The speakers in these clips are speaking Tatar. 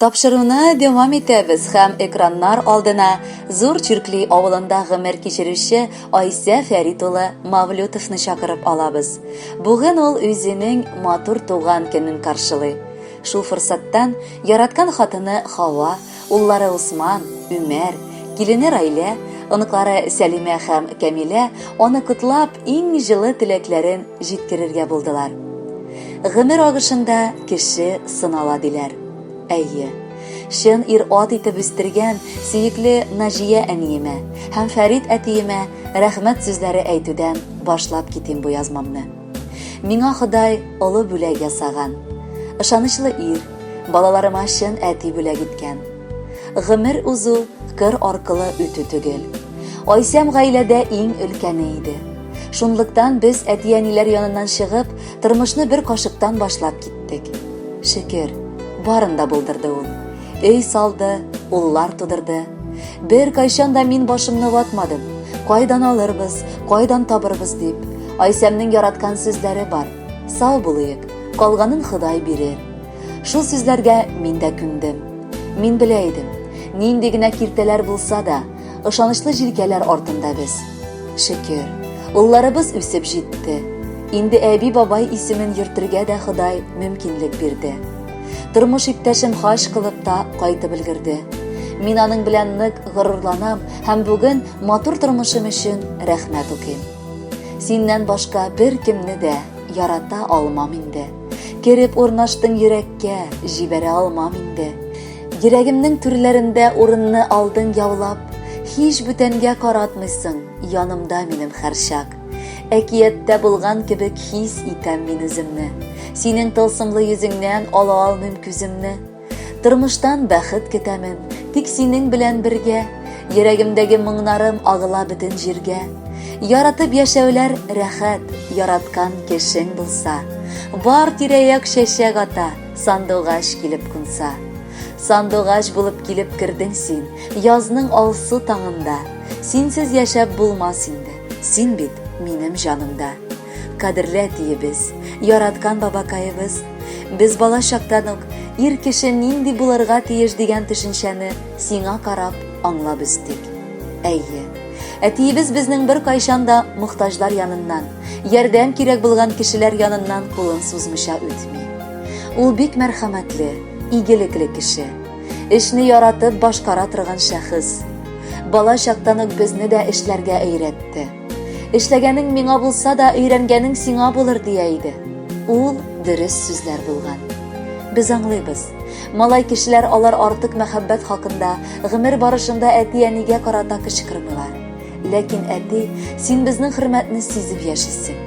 Тапшыруны дәвам итәбез һәм экраннар алдына Зур Чиркли авылында гомер кичерүче Айсә Фәрит улы Мавлютовны чакырып алабыз. Бүген ул үзенең матур туган көнен каршылый. Шул форсаттан яраткан хатыны Хава, уллары Усман, Үмәр, килене Райлә, оныклары Сәлимә һәм Кәмилә аны котлап иң җылы теләкләрен җиткерергә булдылар. Гомер агышында кеше сынала диләр. Әйе, шын ир-ат итеп үстергән сөекле Наҗия әниемә һәм Фәрит әтиемә рәхмәт сүзләре әйтүдән башлап китим бу язмамны. Миңа Ходай олы бүләк ясаган. Ышанычлы ир, балаларыма шын әти бүләк иткән. Гомер узу кыр аркылы үтү түгел. Айсәм гаиләдә иң өлкәне иде. Шунлыктан без әти-әниләр яныннан чыгып, тормышны бер кашыктан башлап киттек. Шөкер, барын да булдырды ул. Өй салды, уллар тудырды. Бер кайчан да мин башымны ватмадым. Кайдан алырбыз, кайдан табырбыз дип. Айсәмнең яраткан сүзләре бар. Сау булыйк, калганын Ходай бирер. Шул сүзләргә мин дә күндем. Мин белә идем, нинди генә киртәләр булса да, ышанычлы җилкәләр артында без. Шөкер, улларыбыз үсеп җитте. Инде әби-бабай исемен йөртергә дә Ходай мөмкинлек бирде. Тормыш иптәшем хаш кылып та кайтып өлгерде. Мин аның белән нык горурланам һәм бүген матур тормышым өчен рәхмәт укыйм. Синнән башка бер кемне дә ярата алмам инде. Кереп урнаштың йөрәккә, җибәрә алмам инде. Йөрәгемнең түрләрендә урынны алдың яулап, һич бүтәнгә каратмыйсың, янымда минем һәрчак. Әкияттә булган кебек хис итәм мин үземне. Синең тылсымлы йөзеңнән ала алмыйм күземне. Тормыштан бәхет көтәмен, тик синең белән бергә. Йөрәгемдәге моңнарым агыла бөтен җиргә. Яратып яшәүләр рәхәт, яраткан кешең булса. Бар тирә-як чәчәк ата, сандугач килеп кунса. Сандугач булып килеп кирдең син, язның алсу таңында. Синсез яшәп булмас инде, син бит минем җанымда. Кадерле әтиебез, яраткан бабакаебыз, без бала чактан ук ир кеше нинди булырга тиеш дигән төшенчәне сиңа карап аңлап үстек. Әйе, әтиебез безнең бер кайчан да мохтаҗлар яныннан, ярдәм кирәк булган кешеләр яныннан кулын сузмыйча үтми. Ул бик мәрхәмәтле, игелекле кеше, эшне яратып башкара торган шәхес. Бала чактан ук безне дә эшләргә өйрәтте. Эшләгәнең миңа булса да, өйрәнгәнең сиңа булыр дия иде. Ул дөрес сүзләр булган. Без аңлыйбыз. Малай кешеләр алар артык мәхәббәт хакында, гомер барышында әти-әнигә карата кычкырмыйлар. Ләкин әти, син безнең хөрмәтне сизеп яшисең.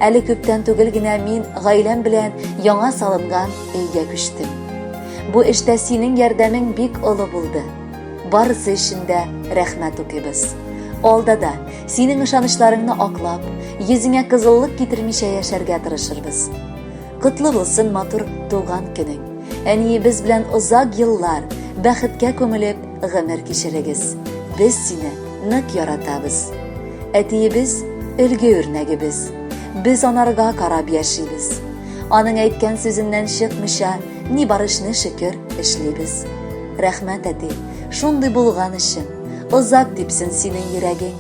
Әле күптән түгел генә мин гаиләм белән яңа салынган өйгә күчтем. Бу эштә синең ярдәмең бик олы булды. Барысы өчен дә рәхмәт укыйбыз. Алдада синең ышанычларыңны аклап, йөзеңә кызыллык китермичә яшәргә тырышырбыз. Котлы булсын матур туган көнең. Әниебез белән озак еллар бәхеткә күмелеп гомер кичерегез. Без сине нык яратабыз. Әтиебез өлге үрнәгебез. Без анарга карап яшибез. Аның әйткән сүзеннән чыкмыйча, ни бар эшне шөкер эшлибез. Рәхмәт әти, шундый булган өчен. Озак дипсен синең йөрәгең.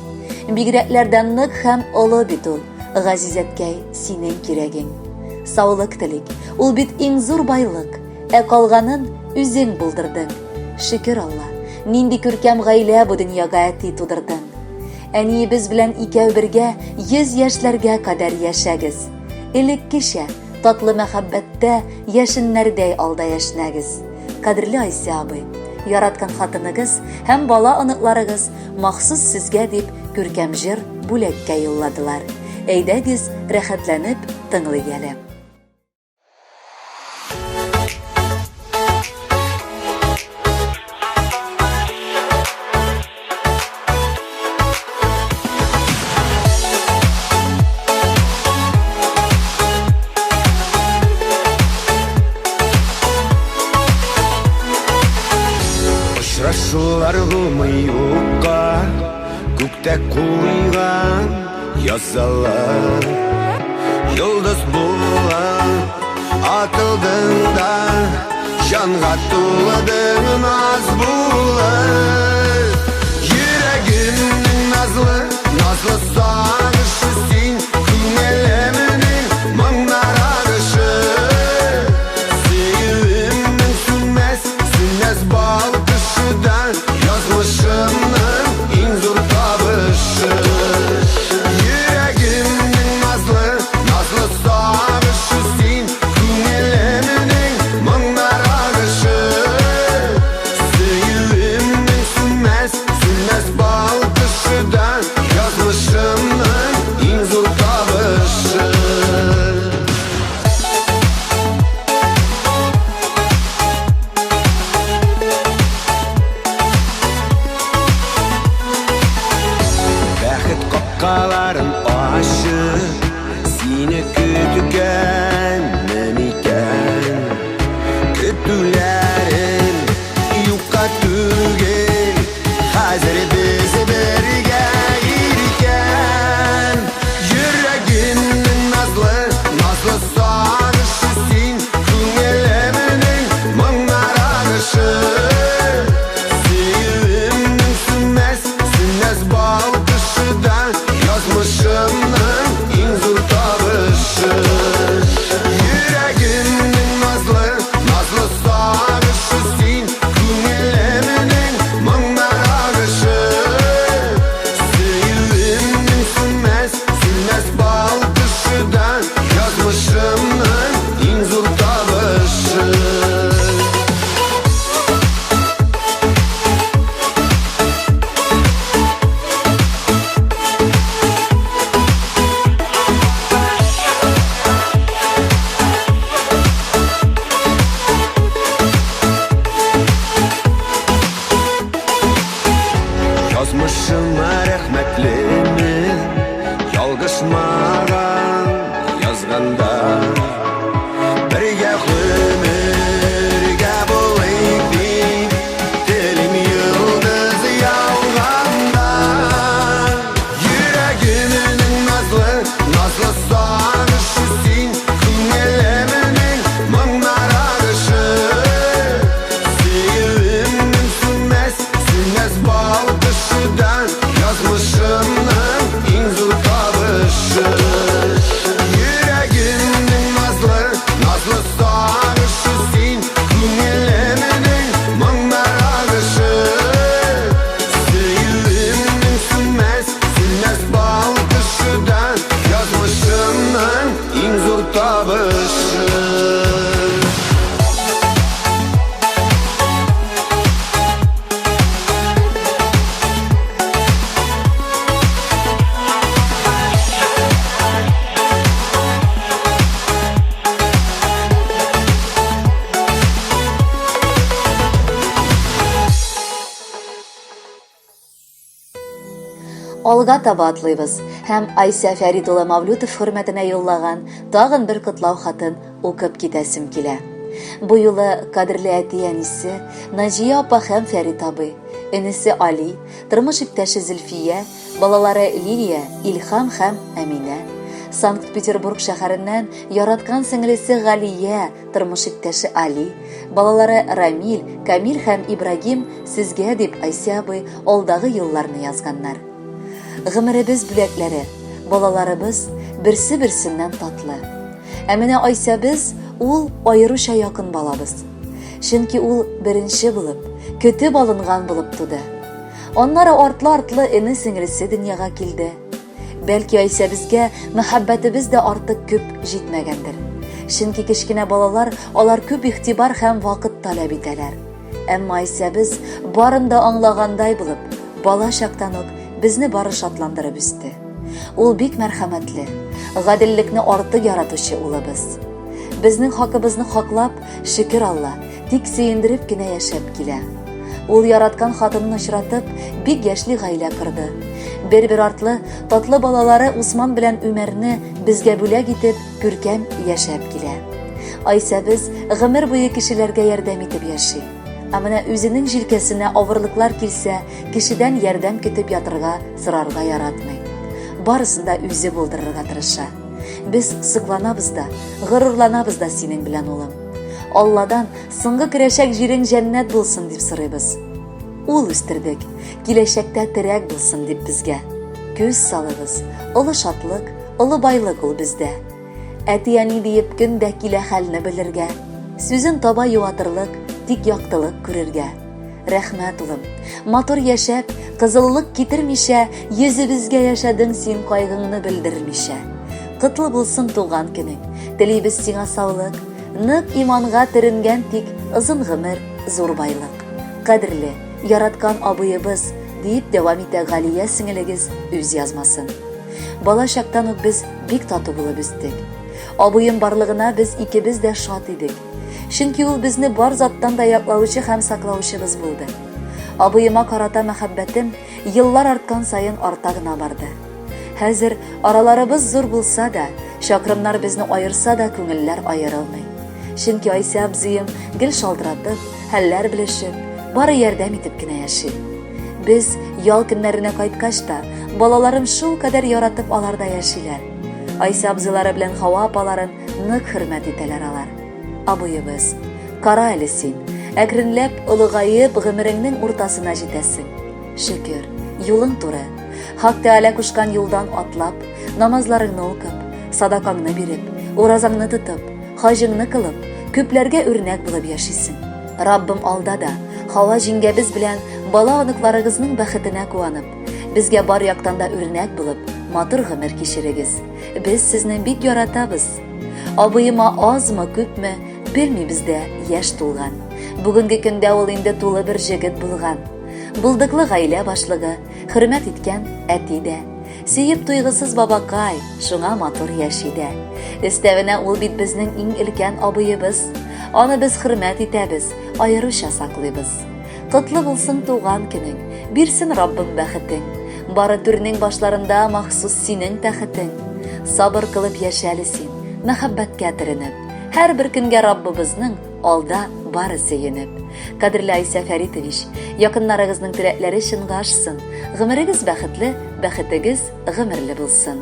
Бигрәкләрдән нык һәм олы бит ул, Газизәткәй синең кирәгең. Саулык телик, ул бит иң зур байлык, калганын үзең булдырдың. Шөкер Алла, нинди күркәм гаилә бу дөньяга әти тудырдың. Әниебез белән икәү бергә 100 яшьләргә кадәр яшәгез. Элеккечә татлы мәхәббәттә яшеннәрдәй алда яшнәгез. Кадерле Айсә абый, яраткан хатыныгыз һәм бала оныкларыгыз махсус сезгә дип күркәм җыр бүләккә юлладылар. Әйдәгез, рәхәтләнеп тыңлыйк әле. Очрашулар булмый юкка, күктә куйган язалар. Йолдыз булган атылдың да, Жанға тулыдың наз булып Йөрәгемнең назлы, назлы сагышы син Күңелемнең моңнар агышы Сөюемнең сүнмәс, сүнмәс балкышыдан Язмышымның иң зур табышы Йөрәгемнең назлы, назлы сагышы син Күңелемнең моңнар агышы Сөюемнең сүнмәс, сүнмәс балкышыдан Язмышымның иң зур табышы Бәхет капкаларын ачып Сине көтгәнмен икән Көтүләрен юкка түгел Хәзер без бергә иркән Йөрәгемнең назлы, назлы сагышы син Күңелемнең моңнар агышы Сөюемнең сүнмәс, сүнмәс балкышыдан Язмышымның иң зур табышы Йөрәгемнең назлы, назлы сагышы син Күңелемнең моңнар агышы Сөюемнең сүнмәс, сүнмәс балкышыдан Язмышымның иң зур табышы Язмышыма рәхмәтлемен Ялгышмаган язганда Бергә гомергә булыйк дип Телем йолдыз яуганда Йөрәгемнең назлы, назлы сагышы син Күңелемнең моңнар агышы Сөюемнең сүнмәс, сүнмәс балкышыдан Язмышымның иң зур табышы Йөрәгемнең назлы, назлы сагышы син Күңелемнең моңнар агышы Сөюемнең сүнмәс, сүнмәс балкышыдан Язмышымның иң зур табышы Алга таба атлыйбыз һәм Айса Фәрит улы Мавлютов хөрмәтенә юллаган тагын бер котлау хатын укып китәсем килә. Бу юлы кадерле әти-әнисе Наҗия апа һәм Фәрит абый, энесе Али, тормыш иптәше Зөлфия, балалары Лилия, Илһам һәм Әминә, Санкт-Петербург шәһәреннән яраткан сеңлесе Галия, тормыш иптәше Али, балалары Рамил, Камил һәм Ибрагим сезгә дип Айса абый алдагы юлларны язганнар. Гомеребез бүләкләре, балаларыбыз берсе-берсеннән татлы. Ә менә Айса без ул аеруча якын балабыз. Чөнки ул беренче булып, көтеп алынган булып туды. Аннары артлы-артлы эне сеңлесе дөньяга килде. Бәлки Айса безгә мәхәббәтебез дә артык күп җитмәгәндер. Чөнки кечкенә балалар алар күп игътибар һәм вакыт таләп итәләр. Әмма Айса без барын да аңлагандай булып, бала чактан ук безне бары шатландырып үсте. Ул бик мәрхәмәтле, гаделлекне артык яратучы улыбыз. Безнең хакыбызны хаклап, шөкер Алла, тик сөендереп кенә яшәп килә. Ул яраткан хатынын очратып, бик яшьли гаилә корды. Бер-бер артлы татлы балалары Усман белән Үмәрне безгә бүләк итеп, күркәм яшәп килә. Айса без гомер буе кешеләргә ярдәм итеп яши. Ә менә үзенең җилкәсенә авырлыклар килсә, кешедән ярдәм көтеп ятырга, сорарга яратмый. Барысын да үзе булдырырга тырыша. Без сыкланабыз да, горурланабыз да синең белән улым. Алладан соңгы керәшәк җирең җәннәт булсын дип сорыйбыз. Ул үстердек, киләчәктә терәк булсын дип безгә. Күз салыгыз, олы шатлык, олы байлык ул бездә. Әти-әни диеп көндә килә хәлне белергә. Сүзен таба юатырлык, тик яктылык күрергә. Рәхмәт улым, матур яшәп, кызыллык китермичә, йөзебезгә яшәдең син кайгыңны белдермичә. Кытлы булсын туган көнең, телибез сиңа саулык, нык иманга теренгән тик озын гомер, зур байлык. Кадерле, яраткан абыебыз, дип дәвам итә Галия сеңелегез үз язмасын. Бала чактан ук без бик тату булып үстек. Абыем барлыгына без икебез дә шат идек. Чөнки ул безне бар заттан да яклаучы һәм саклаучыбыз булды. Абыема карата мәхәббәтем еллар арткан сайын арта гына барды. Хәзер араларыбыз зур булса да, чакрымнар безне айырса да күңелләр айырылмый. Чөнки Айса абзыем гел шалтыратып, хәлләр белешеп, бары ярдәм итеп кенә яши. Без ял көннәренә кайткач та, балаларым шул кадәр яратып аларда яшиләр. Айса абзылары белән Хава апаларын нык хөрмәт итәләр алар. Абыебыз, кара әле син, әкренләп олыгаеп гомереңнең уртасына җитәсең. Шөкер, юлың туры. Хак Тәгалә кушкан юлдан атлап, намазларыңны укып, садакаңны биреп, уразаңны тотып, хаҗыңны кылып, күпләргә үрнәк булып яшисең. Раббым алда да Хава җиңгәбез белән бала аныкларыгызның бәхетенә куанып, безгә бар яктан да үрнәк булып, матур гомер кичерегез. Без сезне бик яратабыз. Абыема азмы, күпме, белмибез дә яшь тулган. Бүгенге көндә ул инде тулы бер җегет булган. Булдыклы гаилә башлыгы, хөрмәт иткән әти дә. Сөеп туйгысыз бабакай, шуңа матур яши дә. Өстәвенә ул бит безнең иң өлкән абыебыз. Аны без хөрмәт итәбез, аеруча саклыйбыз. Котлы булсын туган көнең, бирсен Раббым бәхетең. Бары түрнең башларында махсус синең тәхетең. Сабыр кылып яшәле син, мәхәббәткә теренеп. Һәр бер көнгә Раббыбызның алда бары сөенеп. Кадерле Айса Фәритович, якыннарыгызның теләкләре чынга ашсын. Гомерегез бәхетле, бәхетегез гомерле булсын.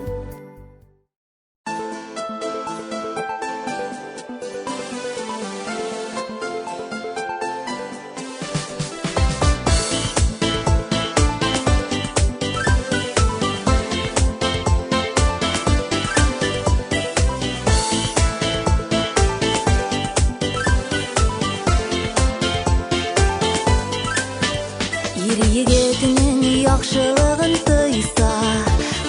Егетнең яхшылыгын тойса,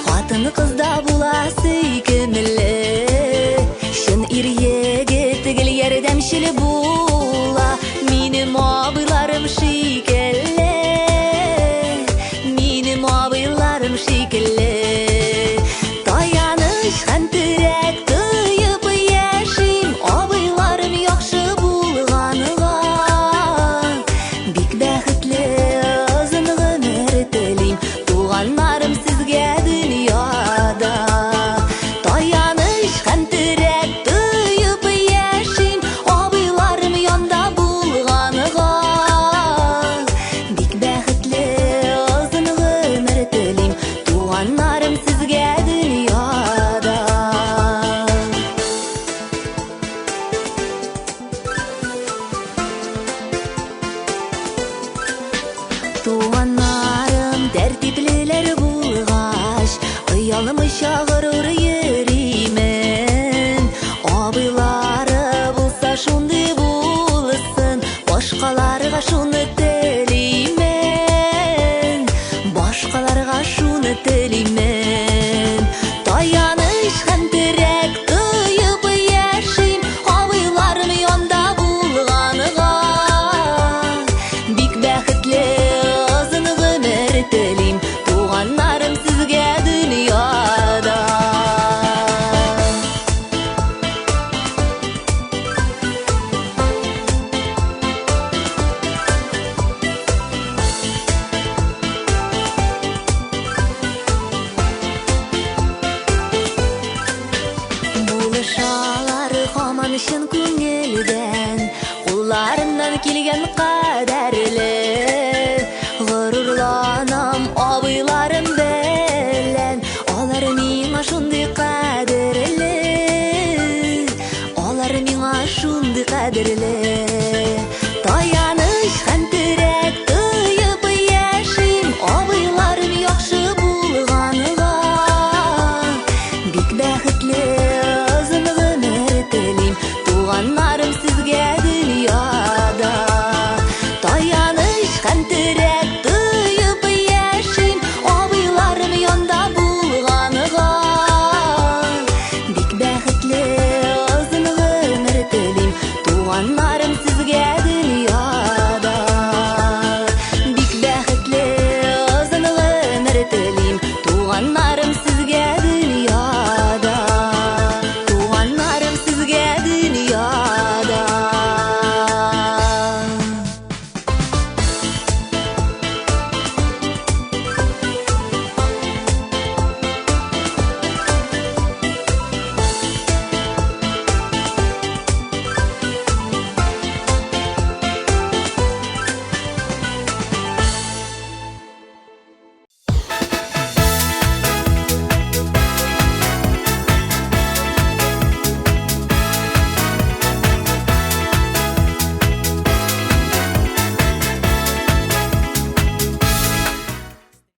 хатыны кызда була сөйкемле. Шын ир егет гел ярдәмчел була, минем абыйларым шикелле, минем абыйларым шикелле. Таяныш һәм терәк тоеп яшим, абыйларым яхшы булганга, бик бәхетле. Туганнарым сезгә дөньяда, таяныш һәм терәк тоеп яшим, абыйларым янда булганга, бик бәхетле озын гомер телим, туганнарым сезгә дөньяда. Туганнарым тәртиплеләр булгач, оялмый чагырыр йөримен. Абыйлары булса шундый булсын, башкаларга шуны телимен, башкаларга шуны телимен. Таяныш һәм терәк тоеп яшим, абыйларым янда булганга, бик бәхетле телим, туганнарым сезгә дөньяда. Булышалар һаман чын күңелдән, кулларыннан килгән кадәрле.